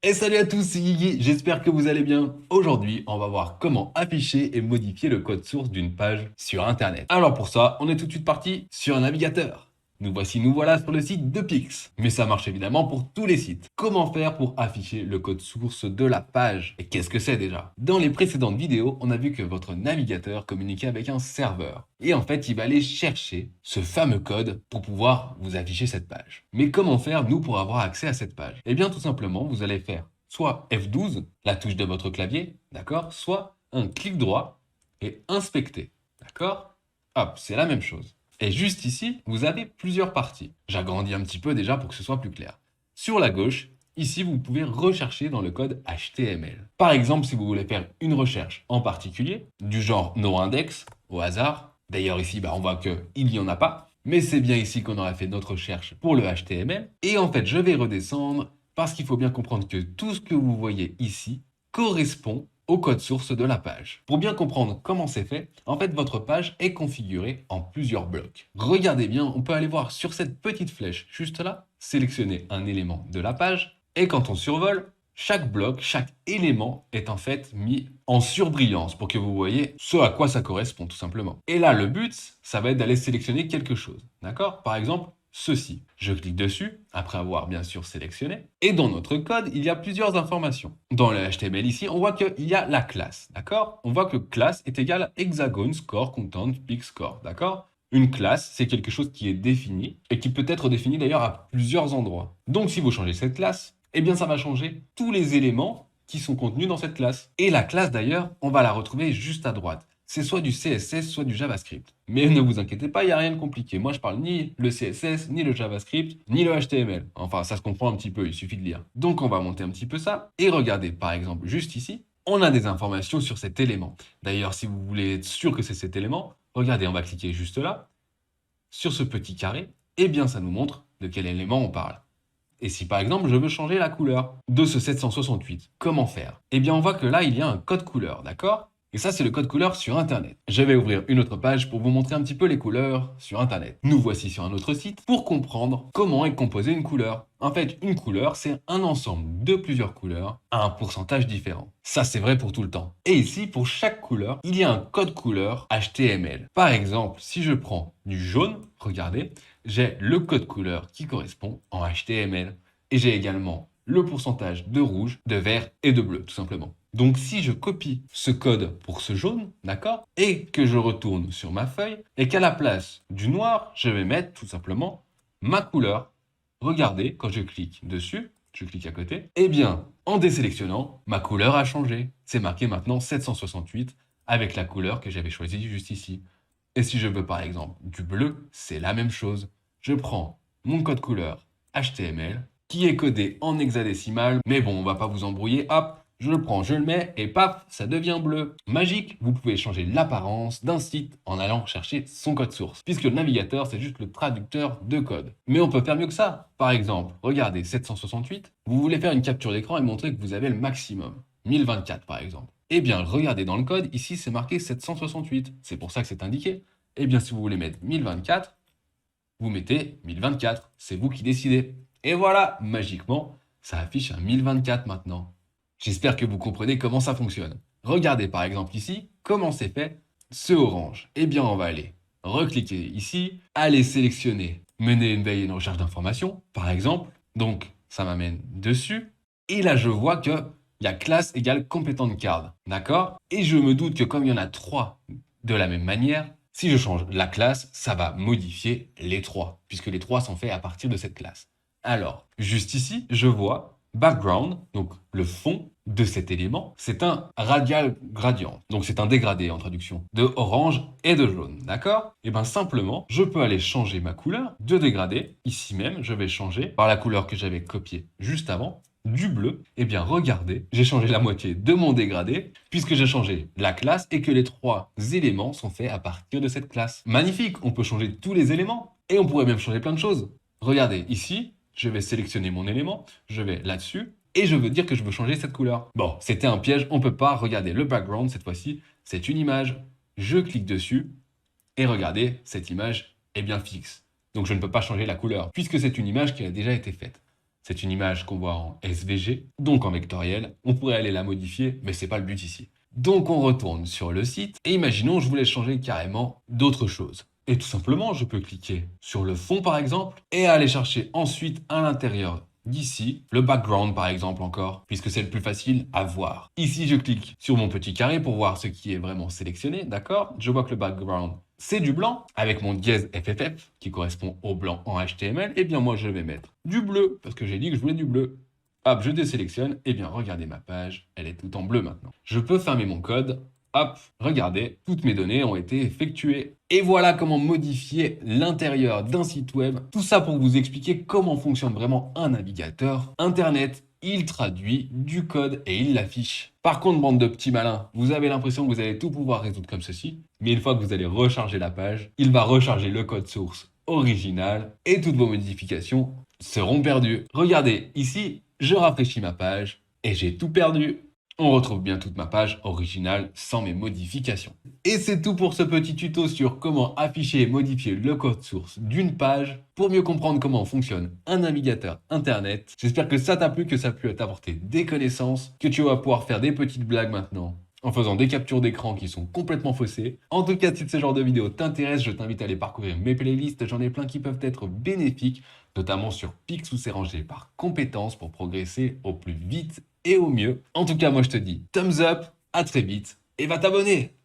Et salut à tous, c'est Guigui, j'espère que vous allez bien. Aujourd'hui, on va voir comment afficher et modifier le code source d'une page sur Internet. Alors pour ça, on est tout de suite parti sur un navigateur. Nous voilà sur le site de Pix. Mais ça marche évidemment pour tous les sites. Comment faire pour afficher le code source de la page? Et qu'est-ce que c'est déjà? Dans les précédentes vidéos, on a vu que votre navigateur communiquait avec un serveur. Et en fait, il va aller chercher ce fameux code pour pouvoir vous afficher cette page. Mais comment faire, nous, pour avoir accès à cette page? Eh bien, tout simplement, vous allez faire soit F12, la touche de votre clavier, d'accord? Soit un clic droit et inspecter, d'accord? Hop, c'est la même chose. Et juste ici, vous avez plusieurs parties. J'agrandis un petit peu déjà pour que ce soit plus clair. Sur la gauche, ici, vous pouvez rechercher dans le code HTML. Par exemple, si vous voulez faire une recherche en particulier, du genre noindex, au hasard. D'ailleurs, ici, on voit qu'il n'y en a pas. Mais c'est bien ici qu'on aurait fait notre recherche pour le HTML. Et en fait, je vais redescendre parce qu'il faut bien comprendre que tout ce que vous voyez ici correspond au code source de la page. Pour bien comprendre comment c'est fait, en fait, votre page est configurée en plusieurs blocs. Regardez bien, on peut aller voir sur cette petite flèche juste là, sélectionner un élément de la page, et quand on survole, chaque bloc, chaque élément est en fait mis en surbrillance pour que vous voyez ce à quoi ça correspond tout simplement. Et là, le but, ça va être d'aller sélectionner quelque chose. D'accord? Par exemple, ceci. Je clique dessus, après avoir bien sûr sélectionné. Et dans notre code, il y a plusieurs informations. Dans le HTML ici, on voit qu'il y a la classe. D'accord? On voit que classe est égal à hexagone score content pic score. D'accord? Une classe, c'est quelque chose qui est défini et qui peut être défini d'ailleurs à plusieurs endroits. Donc si vous changez cette classe, eh bien ça va changer tous les éléments qui sont contenus dans cette classe. Et la classe d'ailleurs, on va la retrouver juste à droite. C'est soit du CSS, soit du JavaScript. Mais ne vous inquiétez pas, il n'y a rien de compliqué. Moi, je parle ni le CSS, ni le JavaScript, ni le HTML. Enfin, ça se comprend un petit peu, il suffit de lire. Donc, on va monter un petit peu ça. Et regardez, par exemple, juste ici, on a des informations sur cet élément. D'ailleurs, si vous voulez être sûr que c'est cet élément, regardez, on va cliquer juste là, sur ce petit carré. Et bien, ça nous montre de quel élément on parle. Et si par exemple je veux changer la couleur de ce 768, comment faire? Eh bien on voit que là il y a un code couleur, d'accord? Et ça c'est le code couleur sur Internet. Je vais ouvrir une autre page pour vous montrer un petit peu les couleurs sur Internet. Nous voici sur un autre site pour comprendre comment est composée une couleur. En fait, une couleur, c'est un ensemble de plusieurs couleurs à un pourcentage différent. Ça, c'est vrai pour tout le temps. Et ici, pour chaque couleur, il y a un code couleur HTML. Par exemple, si je prends du jaune, regardez, j'ai le code couleur qui correspond en HTML. Et j'ai également le pourcentage de rouge, de vert et de bleu, tout simplement. Donc si je copie ce code pour ce jaune, d'accord, et que je retourne sur ma feuille, et qu'à la place du noir, je vais mettre tout simplement ma couleur. Regardez, quand je clique dessus, je clique à côté, eh bien, en désélectionnant, ma couleur a changé. C'est marqué maintenant 768 avec la couleur que j'avais choisie juste ici. Et si je veux par exemple du bleu, c'est la même chose. Je prends mon code couleur HTML qui est codé en hexadécimal, mais bon, on va pas vous embrouiller, hop, je le prends, je le mets, et paf, ça devient bleu. Magique, vous pouvez changer l'apparence d'un site en allant chercher son code source, puisque le navigateur, c'est juste le traducteur de code. Mais on peut faire mieux que ça. Par exemple, regardez 768, vous voulez faire une capture d'écran et montrer que vous avez le maximum. 1024 par exemple. Eh bien, regardez dans le code, ici c'est marqué 768. C'est pour ça que c'est indiqué. Eh bien, si vous voulez mettre 1024, vous mettez 1024. C'est vous qui décidez. Et voilà, magiquement, ça affiche un 1024 maintenant. J'espère que vous comprenez comment ça fonctionne. Regardez par exemple ici, comment c'est fait ce orange. Eh bien, on va aller recliquer ici, aller sélectionner, mener une veille et une recherche d'informations, par exemple. Donc, ça m'amène dessus. Et là, je vois que il y a classe égale compétente card. D'accord? Et je me doute que comme il y en a trois de la même manière, si je change la classe, ça va modifier les trois, puisque les trois sont faits à partir de cette classe. Alors, juste ici, je vois background, donc le fond de cet élément, c'est un radial gradient. Donc c'est un dégradé en traduction, de orange et de jaune, d'accord? Et bien simplement, je peux aller changer ma couleur de dégradé. Ici même, je vais changer par la couleur que j'avais copiée juste avant, du bleu. Et bien regardez, j'ai changé la moitié de mon dégradé, puisque j'ai changé la classe et que les trois éléments sont faits à partir de cette classe. Magnifique, on peut changer tous les éléments, et on pourrait même changer plein de choses. Regardez, ici, je vais sélectionner mon élément, je vais là-dessus, et je veux dire que je veux changer cette couleur. Bon, c'était un piège, on peut pas. Regarder le background, cette fois-ci, c'est une image. Je clique dessus, et regardez, cette image est bien fixe. Donc je ne peux pas changer la couleur, puisque c'est une image qui a déjà été faite. C'est une image qu'on voit en SVG, donc en vectoriel. On pourrait aller la modifier, mais c'est pas le but ici. Donc on retourne sur le site et imaginons je voulais changer carrément d'autres choses. Et tout simplement, je peux cliquer sur le fond par exemple et aller chercher ensuite à l'intérieur d'ici le background par exemple encore, puisque c'est le plus facile à voir. Ici, je clique sur mon petit carré pour voir ce qui est vraiment sélectionné, d'accord? Je vois que le background, c'est du blanc avec mon dièse FFF qui correspond au blanc en HTML. Et bien moi, je vais mettre du bleu parce que j'ai dit que je voulais du bleu. Hop, je désélectionne. Et bien regardez ma page, elle est toute en bleu maintenant. Je peux fermer mon code. Hop, regardez, toutes mes données ont été effectuées. Et voilà comment modifier l'intérieur d'un site web. Tout ça pour vous expliquer comment fonctionne vraiment un navigateur Internet. Il traduit du code et il l'affiche. Par contre, bande de petits malins, vous avez l'impression que vous allez tout pouvoir résoudre comme ceci. Mais une fois que vous allez recharger la page, il va recharger le code source original et toutes vos modifications seront perdues. Regardez, ici, je rafraîchis ma page et j'ai tout perdu. On retrouve bien toute ma page originale sans mes modifications. Et c'est tout pour ce petit tuto sur comment afficher et modifier le code source d'une page pour mieux comprendre comment fonctionne un navigateur internet. J'espère que ça t'a plu, que ça a pu t'apporter des connaissances, que tu vas pouvoir faire des petites blagues maintenant en faisant des captures d'écran qui sont complètement faussées. En tout cas, si ce genre de vidéo t'intéresse, je t'invite à aller parcourir mes playlists. J'en ai plein qui peuvent être bénéfiques, notamment sur Pix où c'est rangé par compétences pour progresser au plus vite et au mieux. En tout cas, moi je te dis thumbs up, à très vite et va t'abonner!